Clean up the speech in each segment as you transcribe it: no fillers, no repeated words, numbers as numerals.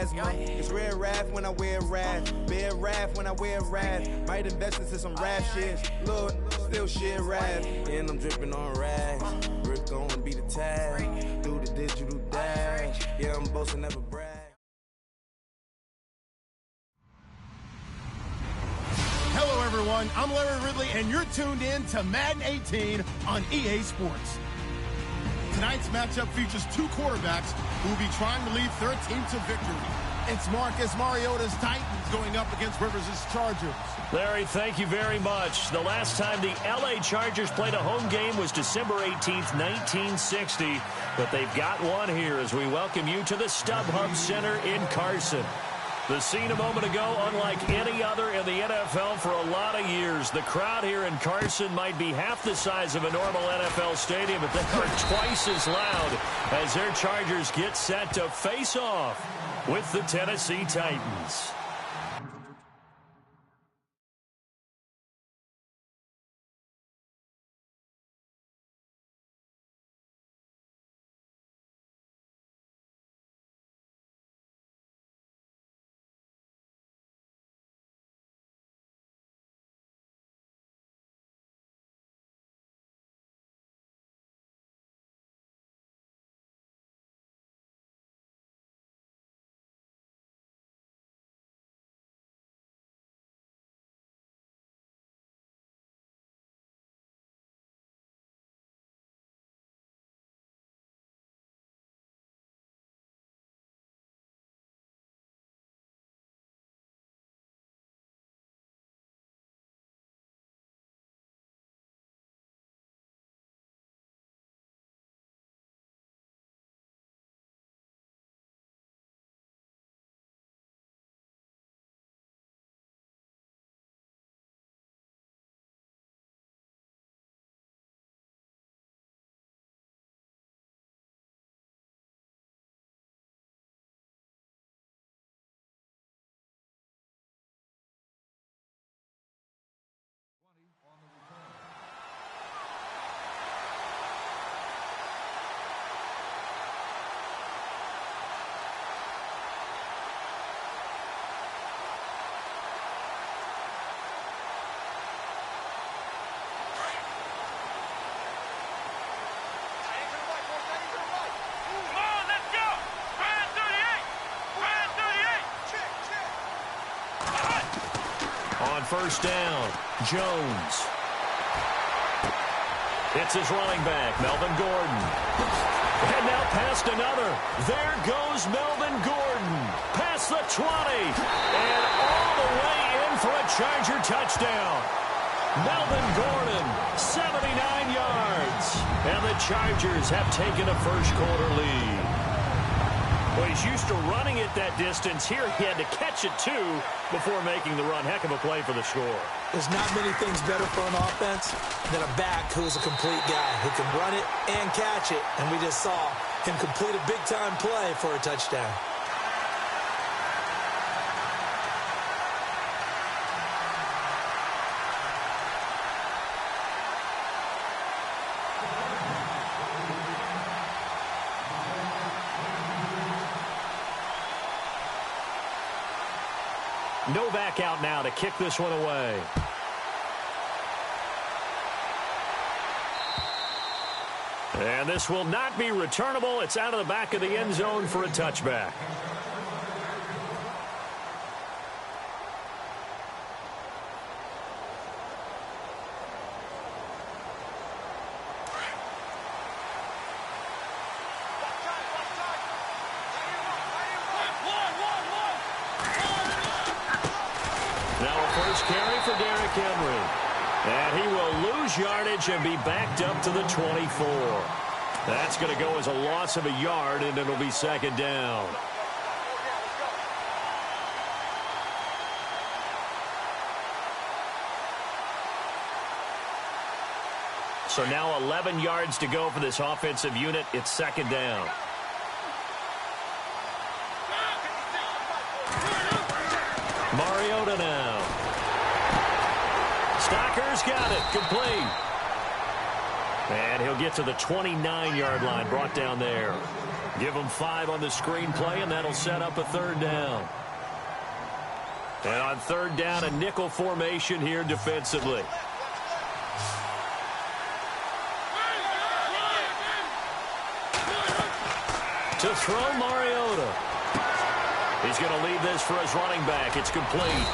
asthma. It's red wrath when I wear wrath. Bear wrath when I wear wrath. Might invest into some rap shit. Lord, still shit wrath. And I'm dripping on rags. Rick gonna be the tag. Do the digital dash. Yeah, I'm boasting, never brag. Hello, everyone. I'm Larry Ridley, and you're tuned in to Madden 18 on EA Sports. Tonight's matchup features two quarterbacks who will be trying to lead their team to victory. It's Marcus Mariota's Titans going up against Rivers' Chargers. Larry, thank you very much. The last time the LA Chargers played a home game was December 18th, 1960. But they've got one here as we welcome you to the StubHub Center in Carson. The scene a moment ago, unlike any other in the NFL for a lot of years. The crowd here in Carson might be half the size of a normal NFL stadium, but they are twice as loud as their Chargers get set to face off with the Tennessee Titans. On first down, Jones. It's his running back, Melvin Gordon. And now past another. There goes Melvin Gordon. Past the 20. And all the way in for a Charger touchdown. Melvin Gordon, 79 yards. And the Chargers have taken a first-quarter lead. Well, he's used to running it that distance. Here he had to catch it, too, before making the run. Heck of a play for the score. There's not many things better for an offense than a back who's a complete guy who can run it and catch it. And we just saw him complete a big-time play for a touchdown. Novak out now to kick this one away. And this will not be returnable. It's out of the back of the end zone for a touchback. Carry for Derrick Henry. And he will lose yardage and be backed up to the 24. That's going to go as a loss of a yard, and it'll be second down. So now 11 yards to go for this offensive unit. It's second down. Mariota now. Stocker's got it. Complete. And he'll get to the 29-yard line. Brought down there. Give them 5 on the screenplay, and that'll set up a third down. And on third down, a nickel formation here defensively. To throw, Mariota. He's going to leave this for his running back. It's complete.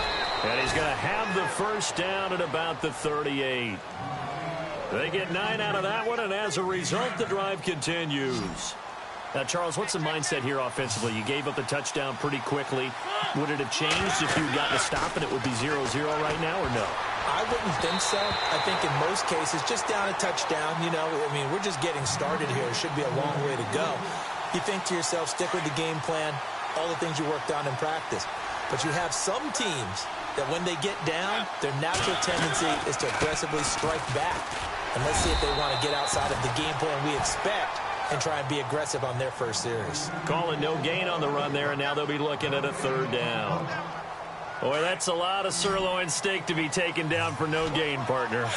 And he's going to have the first down at about the 38. They get 9 out of that one, and as a result, the drive continues. Now, Charles, what's the mindset here offensively? You gave up the touchdown pretty quickly. Would it have changed if you'd gotten a stop and it would be 0-0 right now, or no? I wouldn't think so. I think in most cases, just down a touchdown, you know, I mean, we're just getting started here. It should be a long way to go. You think to yourself, stick with the game plan, all the things you worked on in practice. But you have some teams that when they get down, their natural tendency is to aggressively strike back. And let's see if they want to get outside of the game plan we expect and try and be aggressive on their first series. Calling no gain on the run there, and now they'll be looking at a third down. Boy, that's a lot of sirloin steak to be taken down for no gain, partner.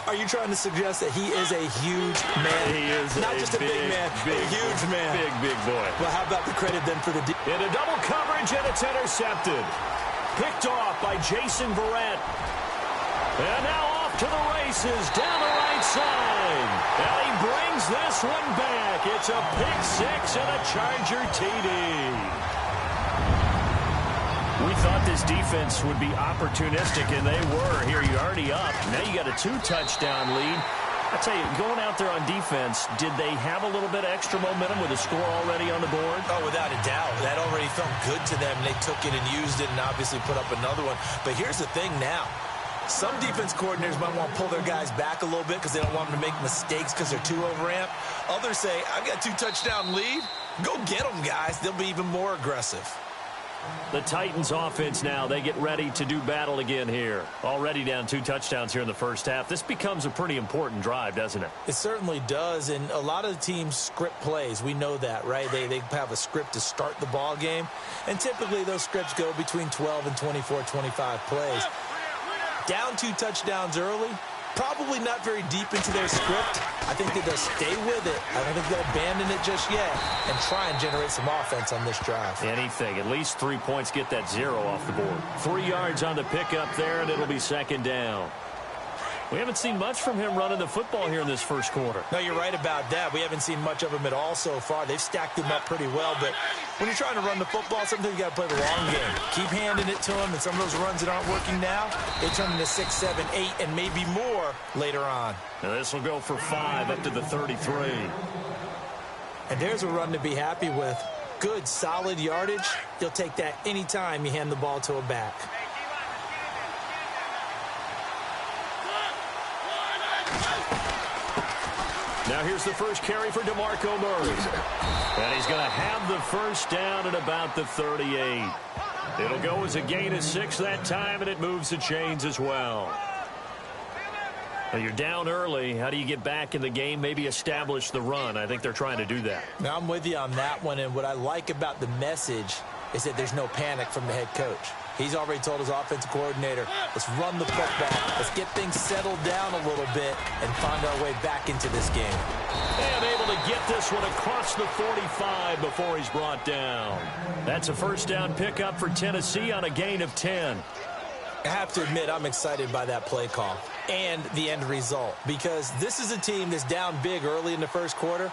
Are you trying to suggest that he is a huge man? He is not just a big man, a huge man. Big boy. Well, how about the credit then for the... Into double coverage, and it's intercepted. Picked off by Jason Verrett. And now off to the races down the right side. And he brings this one back. It's a pick 6 and a Charger TD. We thought this defense would be opportunistic, and they were. Here, you're already up. Now you got a 2-touchdown lead. I tell you, going out there on defense, did they have a little bit of extra momentum with a score already on the board? Oh, without a doubt. That already felt good to them. They took it and used it and obviously put up another one. But here's the thing now. Some defense coordinators might want to pull their guys back a little bit because they don't want them to make mistakes because they're too overamped. Others say, I've got a 2-touchdown lead. Go get them, guys. They'll be even more aggressive. The Titans offense now, they get ready to do battle again here. Already down 2 touchdowns here in the first half. This becomes a pretty important drive, doesn't it? It certainly does, and a lot of the teams script plays. We know that, right? They have a script to start the ball game, and typically those scripts go between 12 and 24, 25 plays. Down 2 touchdowns early, probably not very deep into their script. I think that they'll stay with it. I don't think they'll abandon it just yet and try and generate some offense on this drive. Anything. At least 3 points, get that 0 off the board. 3 yards on the pickup there, and it'll be second down. We haven't seen much from him running the football here in this first quarter. No, you're right about that. We haven't seen much of him at all so far. They've stacked him up pretty well, but when you're trying to run the football, sometimes you got to play the long game. Keep handing it to him, and some of those runs that aren't working now, they turn into 6, 7, 8, and maybe more later on. Now this will go for 5 up to the 33. And there's a run to be happy with. Good, solid yardage. You'll take that anytime you hand the ball to a back. Now here's the first carry for DeMarco Murray. And he's going to have the first down at about the 38. It'll go as a gain of 6 that time, and it moves the chains as well. Now you're down early. How do you get back in the game? Maybe establish the run. I think they're trying to do that. Now I'm with you on that one, and what I like about the message is that there's no panic from the head coach. He's already told his offensive coordinator, let's run the football. Let's get things settled down a little bit and find our way back into this game. And able to get this one across the 45 before he's brought down. That's a first down pickup for Tennessee on a gain of 10. I have to admit, I'm excited by that play call and the end result, because this is a team that's down big early in the first quarter,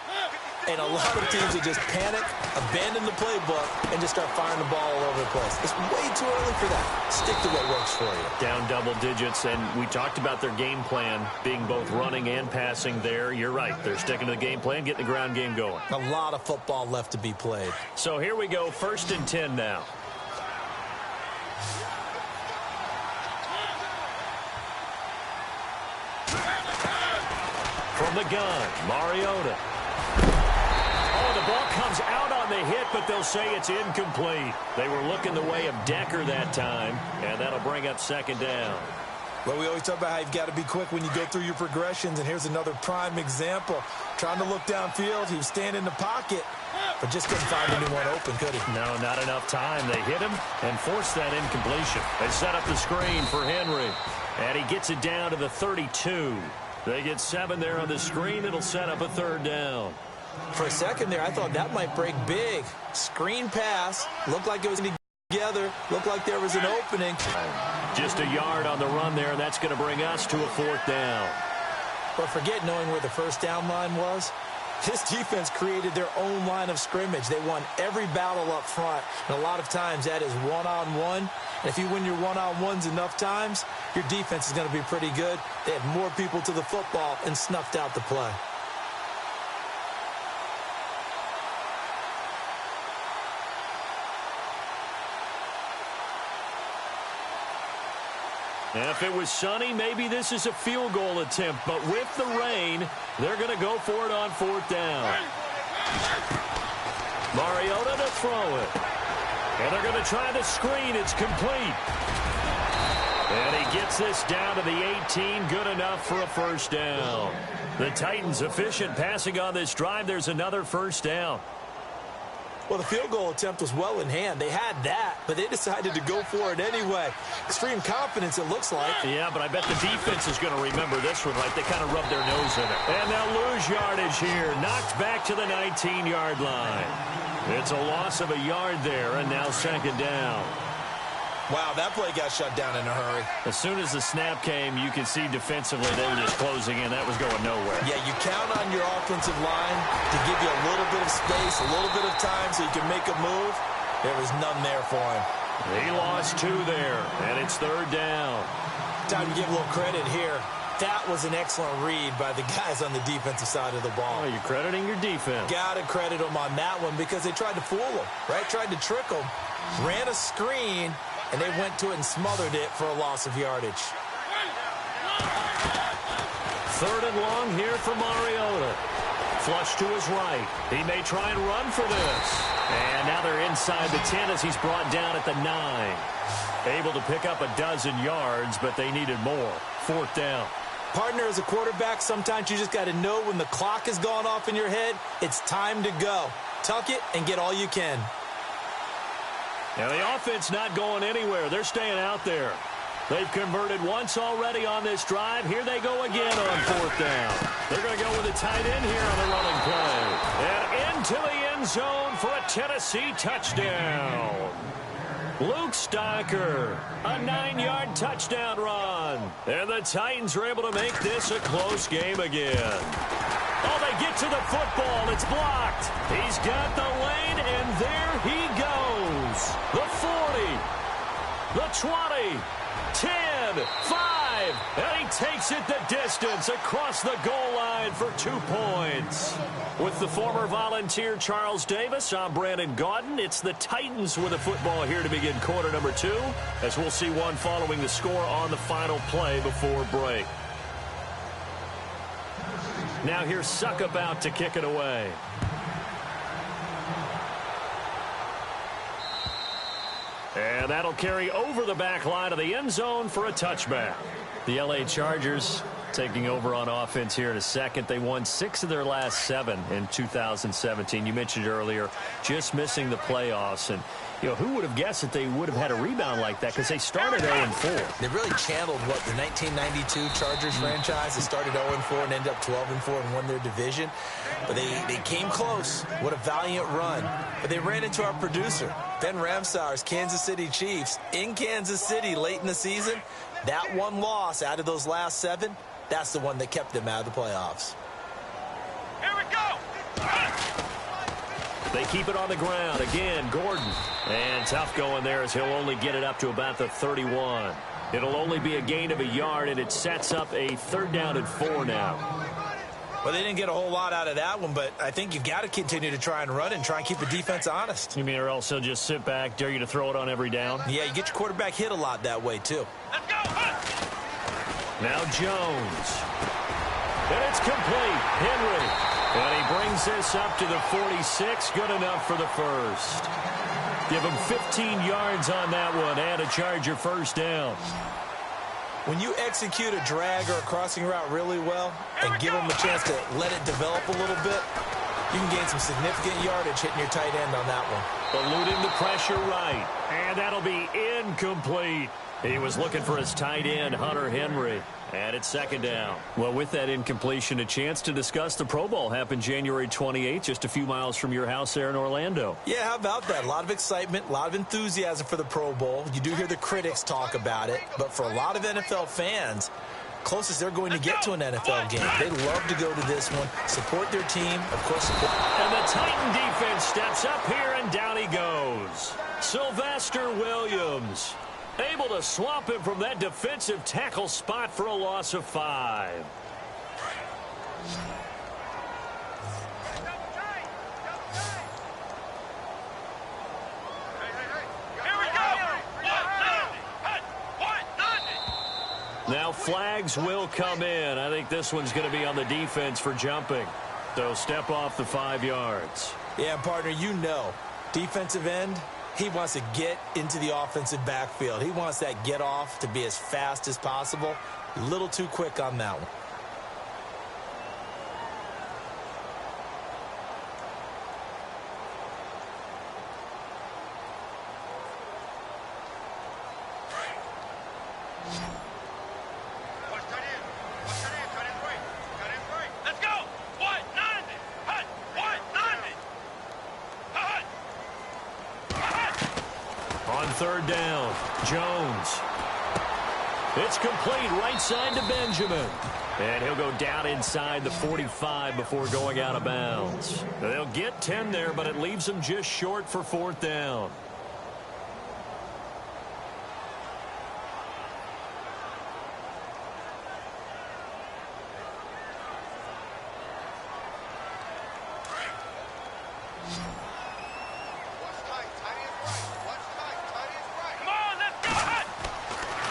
and a lot of teams will just panic, abandon the playbook, and just start firing the ball all over the place. It's way too early for that. Stick to what works for you. Down double digits, and we talked about their game plan being both running and passing there. You're right. They're sticking to the game plan, getting the ground game going. A lot of football left to be played. So here we go, 1st and 10 now. From the gun, Mariota. Oh, the ball comes out on the hit, but they'll say it's incomplete. They were looking the way of Decker that time, and that'll bring up second down. Well, we always talk about how you've got to be quick when you go through your progressions, and here's another prime example. Trying to look downfield, he was standing in the pocket, but just couldn't find anyone open, could he? No, not enough time. They hit him and forced that incompletion. They set up the screen for Henry, and he gets it down to the 32. They get 7 there on the screen. It'll set up a third down. For a second there, I thought that might break big. Screen pass. Looked like it was together. Looked like there was an opening. Just a yard on the run there, and that's going to bring us to a 4th down. But forget knowing where the first down line was. This defense created their own line of scrimmage. They won every battle up front. And a lot of times that is one-on-one. And if you win your one-on-ones enough times, your defense is going to be pretty good. They had more people to the football and snuffed out the play. If it was sunny, maybe this is a field goal attempt. But with the rain, they're going to go for it on 4th down. Mariota to throw it. And they're going to try the screen. It's complete. And he gets this down to the 18. Good enough for a 1st down. The Titans efficient passing on this drive. There's another 1st down. Well, the field goal attempt was well in hand. They had that, but they decided to go for it anyway. Extreme confidence, it looks like. Yeah, but I bet the defense is going to remember this one, like they kind of rubbed their nose in it. And they'll lose yardage here. Knocked back to the 19-yard line. It's a loss of a yard there, and now 2nd down. Wow, that play got shut down in a hurry. As soon as the snap came, you could see defensively they were just closing in. That was going nowhere. Yeah, you count on your offensive line to give you a little bit of space, a little bit of time so you can make a move. There was none there for him. He lost 2 there, and it's 3rd down. Time to give a little credit here. That was an excellent read by the guys on the defensive side of the ball. Oh, you're crediting your defense. Got to credit them on that one because they tried to fool them, right? Tried to trick them. Ran a screen, and they went to it and smothered it for a loss of yardage. 3rd and long here for Mariota. Flush to his right. He may try and run for this. And now they're inside the 10 as he's brought down at the 9. Able to pick up a dozen yards, but they needed more. 4th down. Partner, as a quarterback, sometimes you just got to know when the clock has gone off in your head, it's time to go. Tuck it and get all you can. Now the offense not going anywhere. They're staying out there. They've converted once already on this drive. Here they go again on 4th down. They're going to go with a tight end here on the running play. And into the end zone for a Tennessee touchdown. Luke Stocker, a 9-yard touchdown run. And the Titans are able to make this a close game again. Oh, they get to the football. It's blocked. He's got the lane, and there he goes. The 40, the 20, 10, 5, and he takes it the distance across the goal line for 2 points. With the former Volunteer Charles Davis, I'm Brandon Gaudin. It's the Titans with a football here to begin quarter number 2, as we'll see one following the score on the final play before break. Now here's Succop out to kick it away. And that'll carry over the back line of the end zone for a touchback. The L.A. Chargers taking over on offense here in a second. They won 6 of their last 7 in 2017. You mentioned earlier just missing the playoffs. And, you know, who would have guessed that they would have had a rebound like that, because they started 0-4. They really channeled what the 1992 Chargers franchise. They started 0-4 and ended up 12-4 and won their division. But they came close. What a valiant run. But they ran into our producer, Ben Ramsauer's Kansas City Chiefs, in Kansas City late in the season. That one loss out of those last 7, that's the one that kept them out of the playoffs. Here we go! They keep it on the ground. Again, Gordon. And tough going there as he'll only get it up to about the 31. It'll only be a gain of a yard, and it sets up a 3rd down and 4 now. Well, they didn't get a whole lot out of that one, but I think you've got to continue to try and run and try and keep the defense honest. You mean, or else they'll just sit back, dare you to throw it on every down? Yeah, you get your quarterback hit a lot that way, too. Let's go! Now Jones. And it's complete. Henry. And he brings this up to the 46. Good enough for the first. Give him 15 yards on that one and a Charger 1st down. When you execute a drag or a crossing route really well and give them a chance to let it develop a little bit, you can gain some significant yardage hitting your tight end on that one. Eluding the pressure right. And that'll be incomplete. He was looking for his tight end, Hunter Henry. And it's second down. Well, with that incompletion, a chance to discuss the Pro Bowl happened January 28th, just a few miles from your house there in Orlando. Yeah, how about that? A lot of excitement, a lot of enthusiasm for the Pro Bowl. You do hear the critics talk about it, but for a lot of NFL fans, closest they're going to get to an NFL game. They love to go to this one, support their team, of course. And the Titan defense steps up here, and down he goes. Sylvester Williams able to swamp him from that defensive tackle spot for a loss of 5. Now flags will come in. I think this one's going to be on the defense for jumping. So step off the 5 yards. Yeah, partner, you know, defensive end, he wants to get into the offensive backfield. He wants that get off to be as fast as possible. A little too quick on that one. Third down, Jones. It's complete, right side to Benjamin. And he'll go down inside the 45 before going out of bounds. They'll get 10 there, but it leaves them just short for fourth down.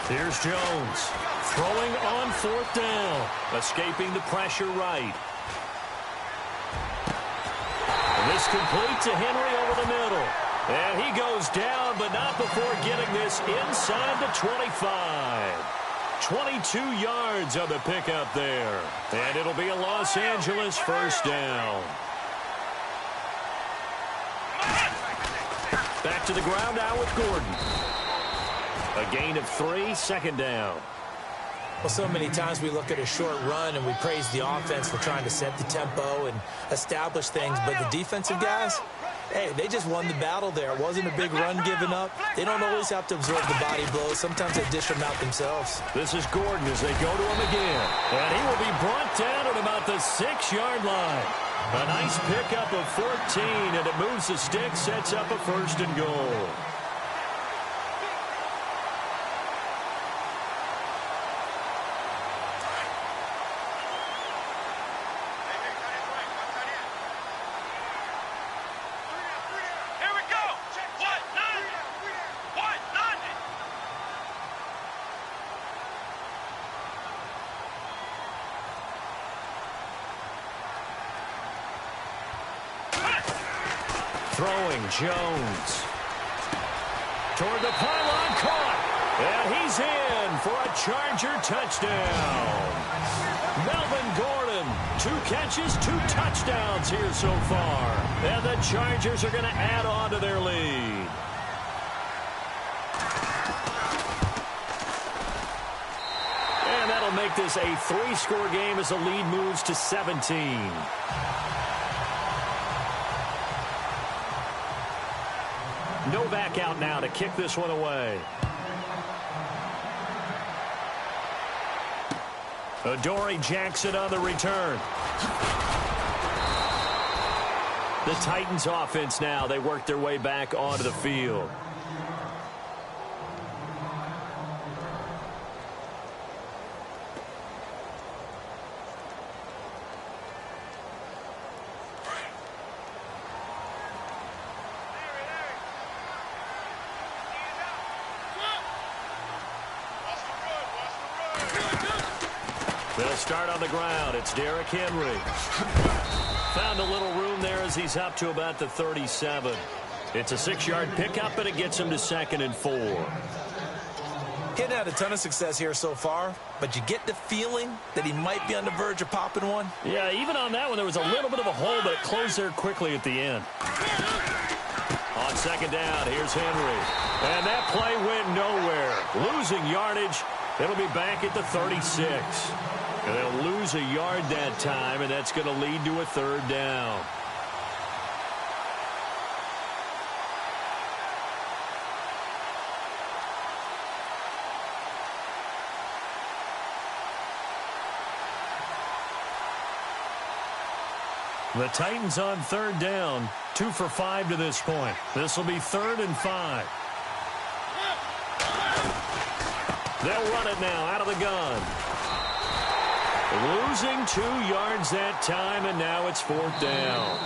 Here's Jones throwing on fourth down, escaping the pressure right. And this complete to Henry over the middle. And he goes down, but not before getting this inside the 25. 22 yards on the pickup there. And it'll be a Los Angeles first down. Back to the ground now with Gordon. A gain of 3, second down. Well, so many times we look at a short run and we praise the offense for trying to set the tempo and establish things, but the defensive guys, hey, they just won the battle there. It wasn't a big run given up. They don't always have to absorb the body blows. Sometimes they dish them out themselves. This is Gordon as they go to him again. And he will be brought down at about the 6-yard line. A nice pickup of 14, and it moves the stick, sets up a first and goal. Throwing, Jones. Toward the pylon, caught. And he's in for a Charger touchdown. Melvin Gordon, 2 catches, 2 touchdowns here so far. And the Chargers are going to add on to their lead. And that'll make this a 3-score game as the lead moves to 17. Novak out now to kick this one away. Adoree Jackson on the return. The Titans offense now. They work their way back onto the field. They'll start on the ground. It's Derrick Henry. Found a little room there as he's up to about the 37. It's a 6-yard pickup, and it gets him to 2nd and 4. He hadn't had a ton of success here so far, but you get the feeling that he might be on the verge of popping one. Yeah, even on that one, there was a little bit of a hole, but it closed there quickly at the end. On 2nd down, here's Henry. And that play went nowhere. Losing yardage. It'll be back at the 36. And they'll lose a yard that time, and that's going to lead to a third down. The Titans on third down, 2 for 5 to this point. This will be 3rd and 5. They'll run it now out of the gun. Losing 2 yards that time, and now it's 4th down.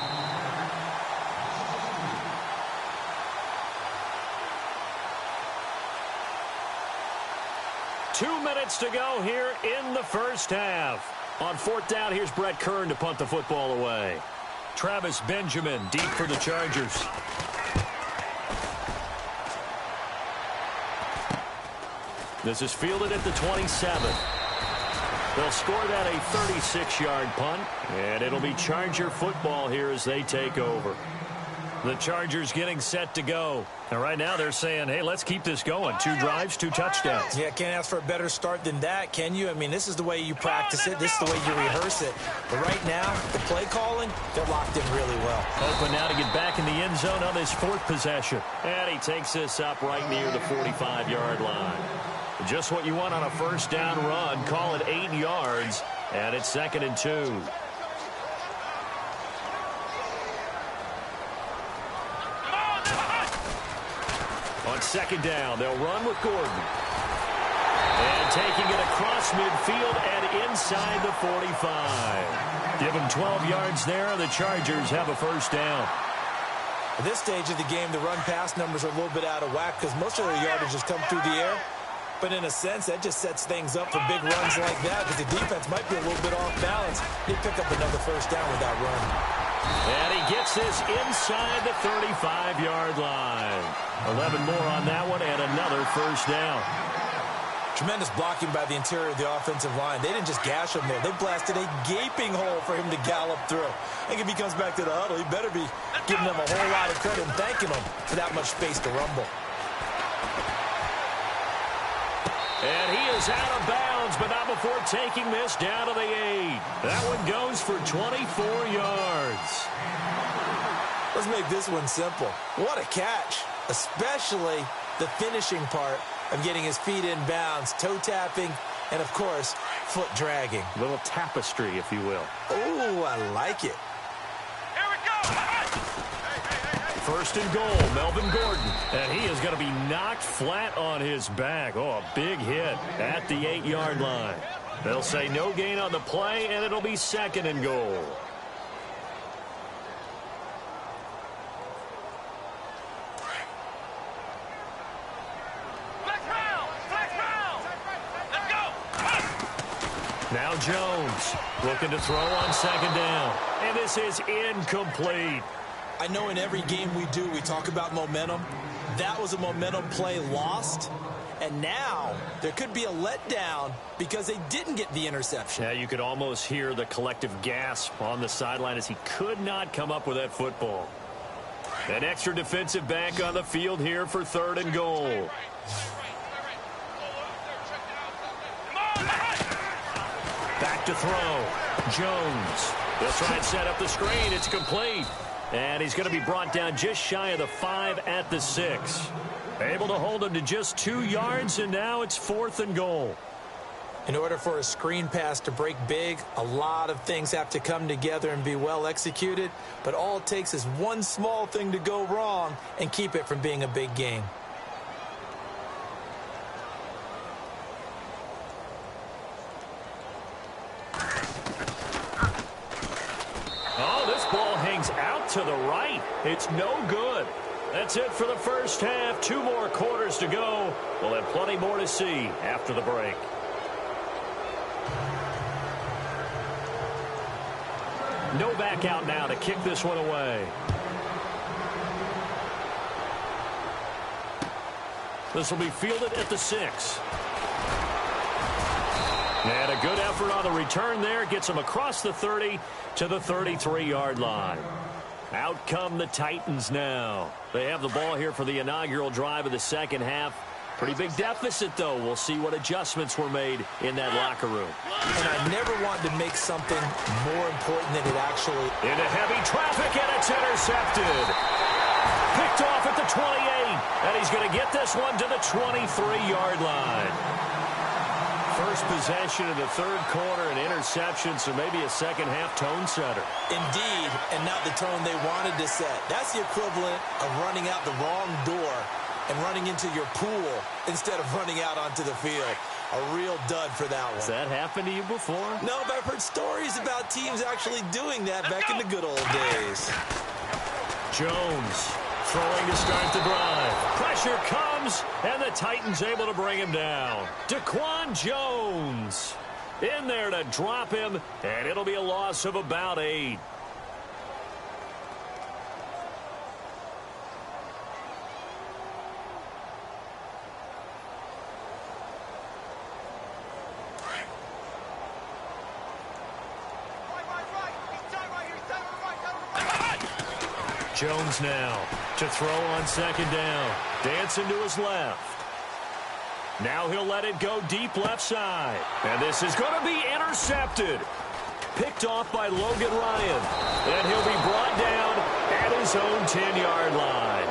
Two minutes to go here in the first half. On 4th down, here's Brett Kern to punt the football away. Travis Benjamin deep for the Chargers. This is fielded at the 27. They'll score that a 36-yard punt, and it'll be Charger football here as they take over. The Chargers getting set to go. And right now they're saying, hey, let's keep this going. 2 drives, 2 touchdowns. Yeah, can't ask for a better start than that, can you? I mean, this is the way you practice it. This is the way you rehearse it. But right now, the play calling, they're locked in really well. Open now to get back in the end zone on this 4th possession. And he takes this up right near the 45-yard line. Just what you want on a first down run. Call it 8 yards, and it's 2nd and 2. On 2nd down, they'll run with Gordon. And taking it across midfield and inside the 45. Give him 12 yards there. The Chargers have a first down. At this stage of the game, the run-pass numbers are a little bit out of whack because most of their yardage has come through the air. But in a sense, that just sets things up for big runs like that because the defense might be a little bit off balance. They pick up another first down with that run. And he gets this inside the 35-yard line. 11 more on that one and another first down. Tremendous blocking by the interior of the offensive line. They didn't just gash him there. They blasted a gaping hole for him to gallop through. I think if he comes back to the huddle, he better be giving them a whole lot of credit and thanking them for that much space to rumble. And he is out of bounds, but not before taking this down to the 8. That one goes for 24 yards. Let's make this one simple. What a catch, especially the finishing part of getting his feet in bounds, toe tapping, and, of course, foot dragging. A little tapestry, if you will. Oh, I like it. Here we go. 1st and goal, Melvin Gordon. And he is going to be knocked flat on his back. Oh, a big hit at the 8-yard line. They'll say no gain on the play, and it'll be 2nd and goal. Now Jones looking to throw on 2nd down. And this is incomplete. I know in every game we do, we talk about momentum. That was a momentum play lost. And now there could be a letdown because they didn't get the interception. Yeah, you could almost hear the collective gasp on the sideline as he could not come up with that football. An extra defensive back on the field here for 3rd and goal. Back to throw. Jones. They'll try and set up the screen. It's complete. And he's going to be brought down just shy of the 5 at the 6. Able to hold him to just 2 yards, and now it's 4th and goal. In order for a screen pass to break big, a lot of things have to come together and be well executed. But all it takes is one small thing to go wrong and keep it from being a big game. Out to the right. It's no good. That's it for the first half. 2 more quarters to go. We'll have plenty more to see after the break. No back out now to kick this one away. This will be fielded at the 6. And a good effort on the return there. Gets him across the 30 to the 33-yard line. Out come the Titans now. They have the ball here for the inaugural drive of the second half. Pretty big deficit, though. We'll see what adjustments were made in that locker room. And I never wanted to make something more important than it actually is. Into heavy traffic, and it's intercepted. Picked off at the 28, and he's going to get this one to the 23-yard line. First possession of the third quarter, an interception, so maybe a second-half tone setter. Indeed, and not the tone they wanted to set. That's the equivalent of running out the wrong door and running into your pool instead of running out onto the field. A real dud for that one. Has that happened to you before? No, but I've heard stories about teams actually doing that back in the good old days. Jones throwing to start the drive. Pressure comes, and the Titans able to bring him down. Daquan Jones in there to drop him, and it'll be a loss of about 8. Jones now to throw on second down. Dancing to his left. Now he'll let it go deep left side. And this is going to be intercepted. Picked off by Logan Ryan. And he'll be brought down at his own 10-yard line.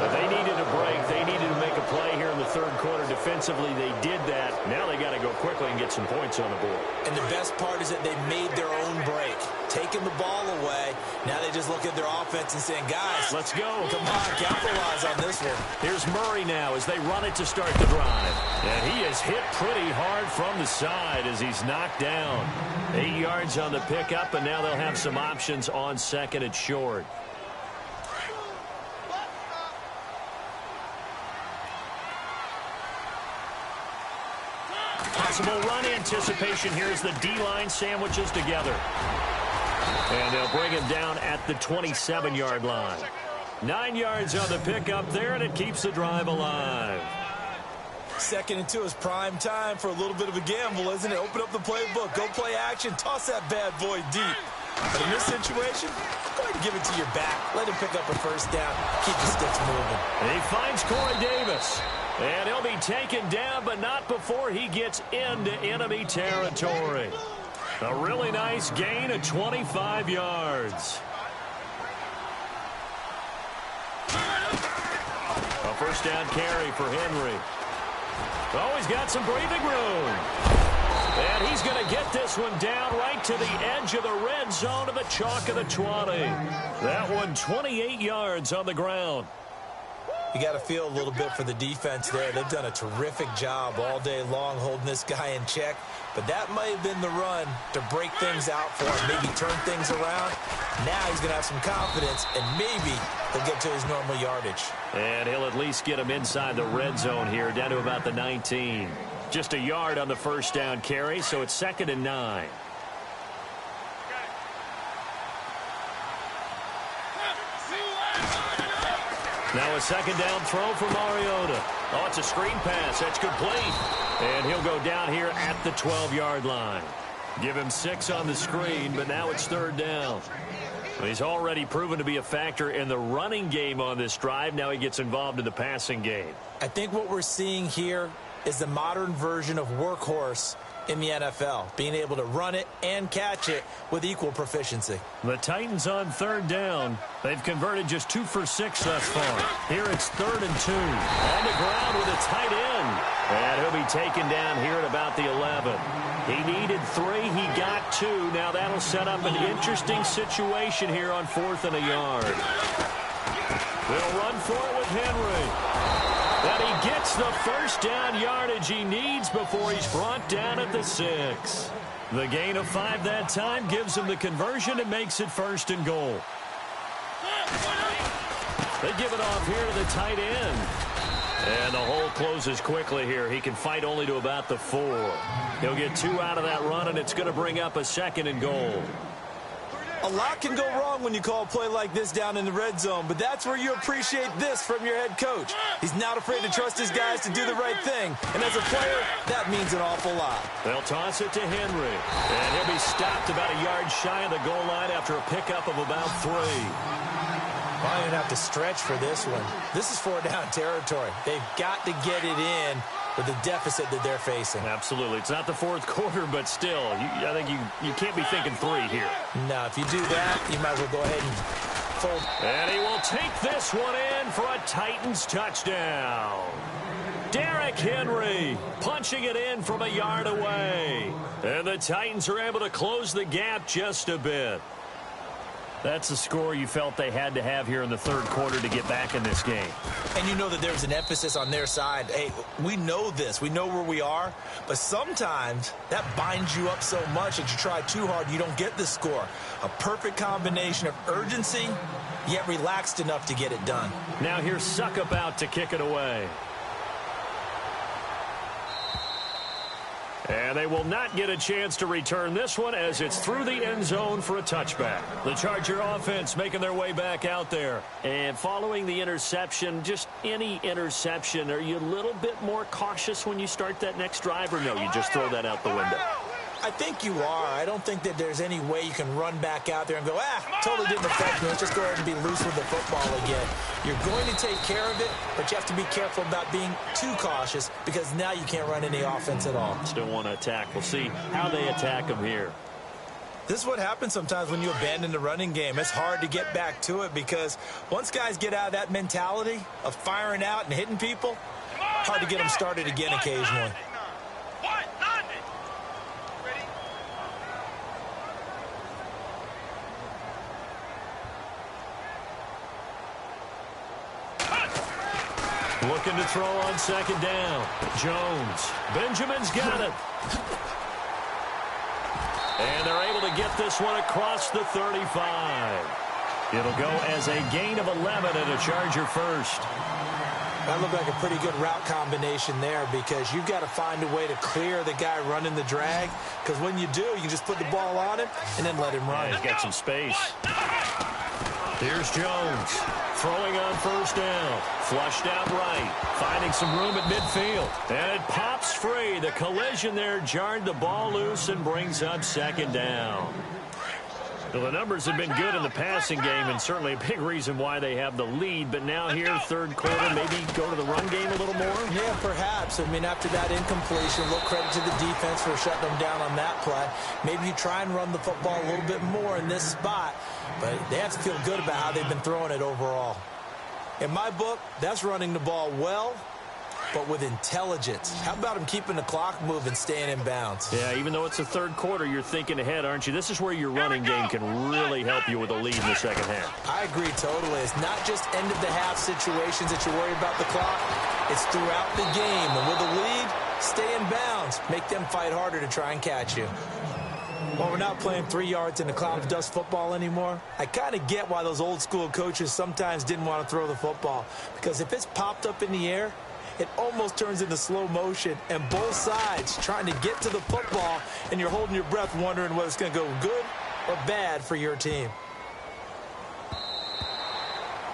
But they needed a break. They needed to make a play here in the third quarter. Defensively, they did that. Now they got to go quickly and get some points on the board. And the best part is that they made their own break. Taking the ball away. Now they just look at their offense and saying, guys, let's go. Come on, capitalize on this one. Here's Murray now as they run it to start the drive. And he is hit pretty hard from the side as he's knocked down. 8 yards on the pickup, and now they'll have some options on second and short. Possible run anticipation here as the D-line sandwiches together. And they'll bring him down at the 27-yard line. 9 yards on the pickup there, and it keeps the drive alive. 2nd and 2 is prime time for a little bit of a gamble, isn't it? Open up the playbook, go play action, toss that bad boy deep. But in this situation, go ahead and give it to your back. Let him pick up a first down. Keep the sticks moving. And he finds Corey Davis. And he'll be taken down, but not before he gets into enemy territory. A really nice gain of 25 yards. A first down carry for Henry. Oh, he's got some breathing room. And he's going to get this one down right to the edge of the red zone of the chalk of the 20. That one 28 yards on the ground. You got to feel a little bit for the defense there. They've done a terrific job all day long holding this guy in check. But that might have been the run to break things out for him, maybe turn things around. Now he's going to have some confidence, and maybe he'll get to his normal yardage. And he'll at least get him inside the red zone here, down to about the 19. Just a yard on the first down carry, so it's 2nd and 9. Now a second down throw for Mariota. Oh, it's a screen pass. That's complete. And he'll go down here at the 12-yard line. Give him 6 on the screen, but now it's 3rd down. He's already proven to be a factor in the running game on this drive. Now he gets involved in the passing game. I think what we're seeing here is the modern version of workhorse in the NFL, being able to run it and catch it with equal proficiency. The Titans on 3rd down. They've converted just 2 for 6 thus far. Here it's 3rd and 2. On the ground with a tight end. And he'll be taken down here at about the 11. He needed 3. He got 2. Now that'll set up an interesting situation here on 4th and a yard. They'll run for it with Henry. And he gets the first down yardage he needs before he's brought down at the 6. The gain of 5 that time gives him the conversion and makes it 1st and goal. They give it off here to the tight end. And the hole closes quickly here. He can fight only to about the 4. He'll get 2 out of that run, and it's going to bring up a 2nd and goal. A lot can go wrong when you call a play like this down in the red zone, but that's where you appreciate this from your head coach. He's not afraid to trust his guys to do the right thing, and as a player, that means an awful lot. They'll toss it to Henry, and he'll be stopped about a yard shy of the goal line after a pickup of about 3. I don't even have to stretch for this one. This is 4-down territory. They've got to get it in with the deficit that they're facing. Absolutely. It's not the fourth quarter, but still, I think you can't be thinking 3 here. No, if you do that, you might as well go ahead and fold. And he will take this one in for a Titans touchdown. Derrick Henry punching it in from a yard away. And the Titans are able to close the gap just a bit. That's the score you felt they had to have here in the third quarter to get back in this game. And you know that there's an emphasis on their side. Hey, we know this. We know where we are. But sometimes that binds you up so much that you try too hard, you don't get the score. A perfect combination of urgency, yet relaxed enough to get it done. Now here's Suckup out to kick it away. And they will not get a chance to return this one as it's through the end zone for a touchback. The Charger offense making their way back out there. And following the interception, just any interception, are you a little bit more cautious when you start that next drive, or no, you just throw that out the window? I think you are. I don't think that there's any way you can run back out there and go, totally didn't affect me. Let's just go ahead and be loose with the football again. You're going to take care of it, but you have to be careful about being too cautious because now you can't run any offense at all. Still want to attack. We'll see how they attack them here. This is what happens sometimes when you abandon the running game. It's hard to get back to it because once guys get out of that mentality of firing out and hitting people, hard to get them started again occasionally. Looking to throw on second down. Jones. Benjamin's got it. And they're able to get this one across the 35. It'll go as a gain of 11 and a Charger first. That looked like a pretty good route combination there because you've got to find a way to clear the guy running the drag, because when you do, you can just put the ball on him and then let him run. Yeah, he's got some space. Here's Jones throwing on first down. Flushed out right. Finding some room at midfield. And it pops free. The collision there jarred the ball loose and brings up second down. Well, the numbers have been good in the passing game and certainly a big reason why they have the lead. But now here, third quarter, maybe go to the run game a little more? Yeah, perhaps. I mean, after that incompletion, a little credit to the defense for shutting them down on that play. Maybe you try and run the football a little bit more in this spot. But they have to feel good about how they've been throwing it overall. In my book, that's running the ball well, but with intelligence. How about him keeping the clock moving, staying in bounds? Yeah, even though it's the third quarter, you're thinking ahead, aren't you? This is where your running game can really help you with a lead in the second half. I agree totally. It's not just end-of-the-half situations that you worry about the clock. It's throughout the game. And with a lead, stay in bounds. Make them fight harder to try and catch you. Well, we're not playing 3 yards in a cloud of dust football anymore. I kind of get why those old-school coaches sometimes didn't want to throw the football. Because if it's popped up in the air, it almost turns into slow motion, and both sides trying to get to the football, and you're holding your breath wondering whether it's going to go good or bad for your team.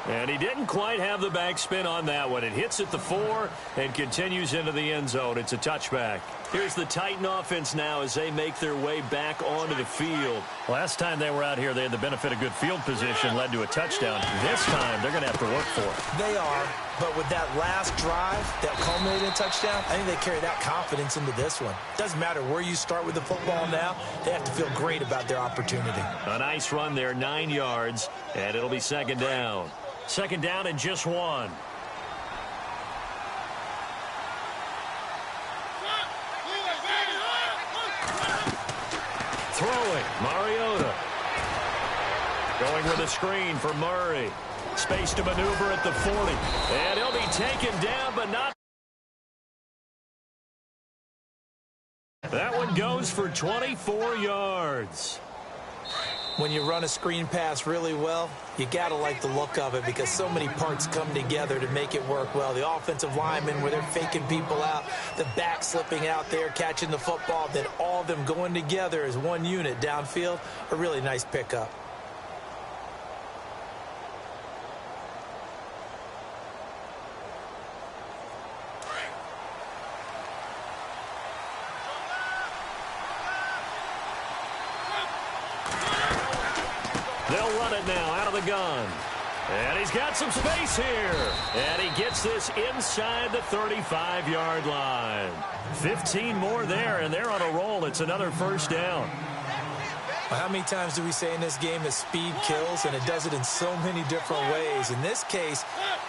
And he didn't quite have the backspin on that one. It hits at the 4 and continues into the end zone. It's a touchback. Here's the Titan offense now as they make their way back onto the field. Last time they were out here, they had the benefit of good field position, led to a touchdown. This time, they're going to have to work for it. They are, but with that last drive that culminated in a touchdown, I think they carry that confidence into this one. Doesn't matter where you start with the football now, they have to feel great about their opportunity. A nice run there, 9 yards, and it'll be second down. Second down and just 1. Throwing, Mariota. Going with a screen for Murray. Space to maneuver at the 40. And he'll be taken down, but not. That one goes for 24 yards. When you run a screen pass really well, you got to like the look of it because so many parts come together to make it work well. The offensive linemen where they're faking people out, the back slipping out there, catching the football, then all of them going together as one unit downfield, a really nice pickup. They'll run it now out of the gun. And he's got some space here. And he gets this inside the 35-yard line. 15 more there, and they're on a roll. It's another first down. Well, how many times do we say in this game that speed kills, and it does it in so many different ways? In this case,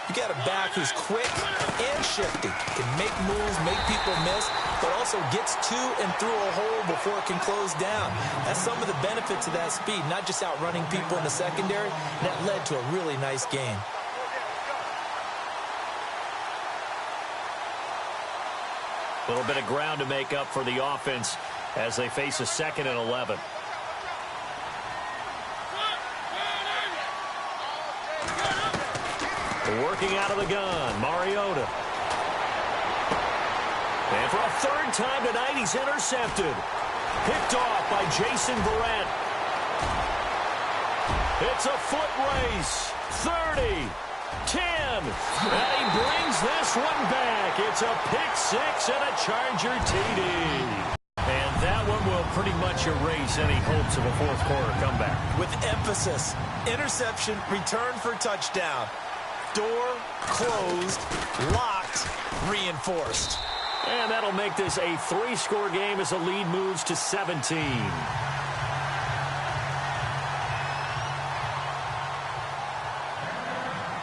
you got a back who's quick and shifty, can make moves, make people miss, but also gets to and through a hole before it can close down. That's some of the benefits of that speed, not just outrunning people in the secondary. That led to a really nice game. A little bit of ground to make up for the offense as they face a 2nd and 11. Working out of the gun, Mariota. And for a 3rd time tonight, he's intercepted. Picked off by Jason Verrett. It's a foot race. 30, 10. And he brings this one back. It's a pick-6 and a Charger TD. And that one will pretty much erase any hopes of a 4th-quarter comeback. With emphasis, interception, return for touchdown. Door closed, locked, reinforced. And that'll make this a 3-score game as the lead moves to 17.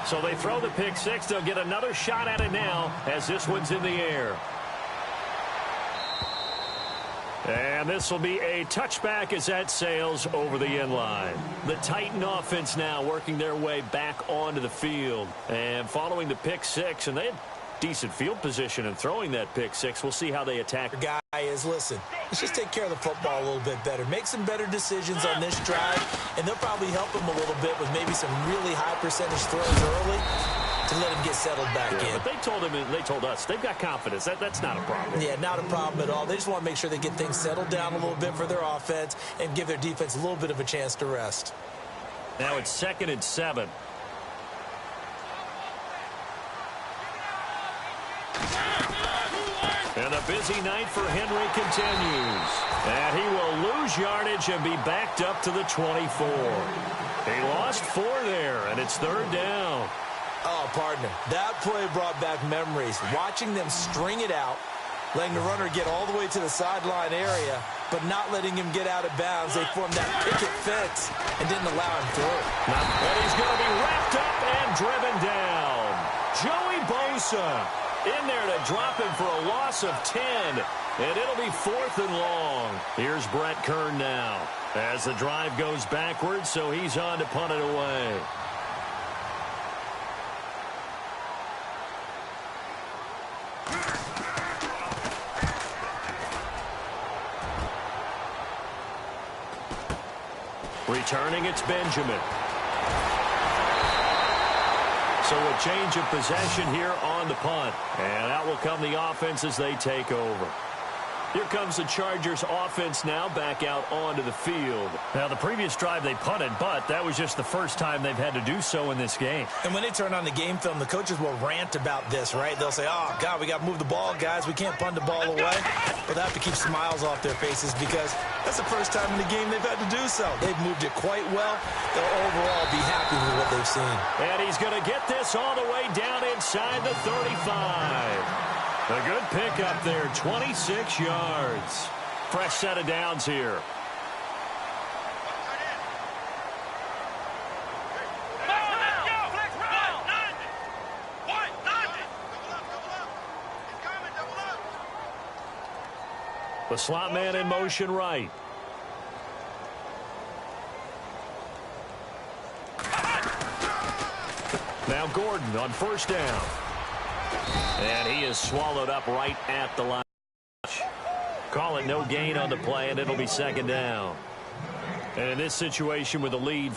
So they throw the pick-6. They'll get another shot at it now as this one's in the air. And this will be a touchback as that sails over the end line. The Titan offense now working their way back onto the field. And following the pick-6, and they had decent field position in throwing that pick-6. We'll see how they attack. Guy is, listen, let's just take care of the football a little bit better. Make some better decisions on this drive, and they'll probably help him a little bit with maybe some really high percentage throws early to let him get settled back in. But they told him, and they told us, they've got confidence. That's not a problem. Yeah, not a problem at all. They just want to make sure they get things settled down a little bit for their offense and give their defense a little bit of a chance to rest. Now it's 2nd and 7. And a busy night for Henry continues. And he will lose yardage and be backed up to the 24. He lost 4 there, and it's 3rd down. Oh, partner, that play brought back memories. Watching them string it out, letting the runner get all the way to the sideline area, but not letting him get out of bounds. They formed that picket fence and didn't allow him through. And he's going to be wrapped up and driven down. Joey Bosa in there to drop him for a loss of 10. And it'll be 4th and long. Here's Brett Kern now as the drive goes backwards, so he's on to punt it away. Returning, it's Benjamin. So a change of possession here on the punt. And out will come the offense as they take over. Here comes the Chargers offense now back out onto the field. Now, the previous drive they punted, but that was just the first time they've had to do so in this game. And when they turn on the game film, the coaches will rant about this, right? They'll say, oh, God, we got to move the ball, guys. We can't punt the ball away. But they have to keep smiles off their faces because that's the first time in the game they've had to do so. They've moved it quite well. They'll overall be happy with what they've seen. And he's going to get this all the way down inside the 35. A good pick up there, 26 yards. Fresh set of downs here. The slot man in motion right. Now Gordon on 1st down. And he is swallowed up right at the line. Call it no gain on the play, and it'll be 2nd down. And in this situation with the lead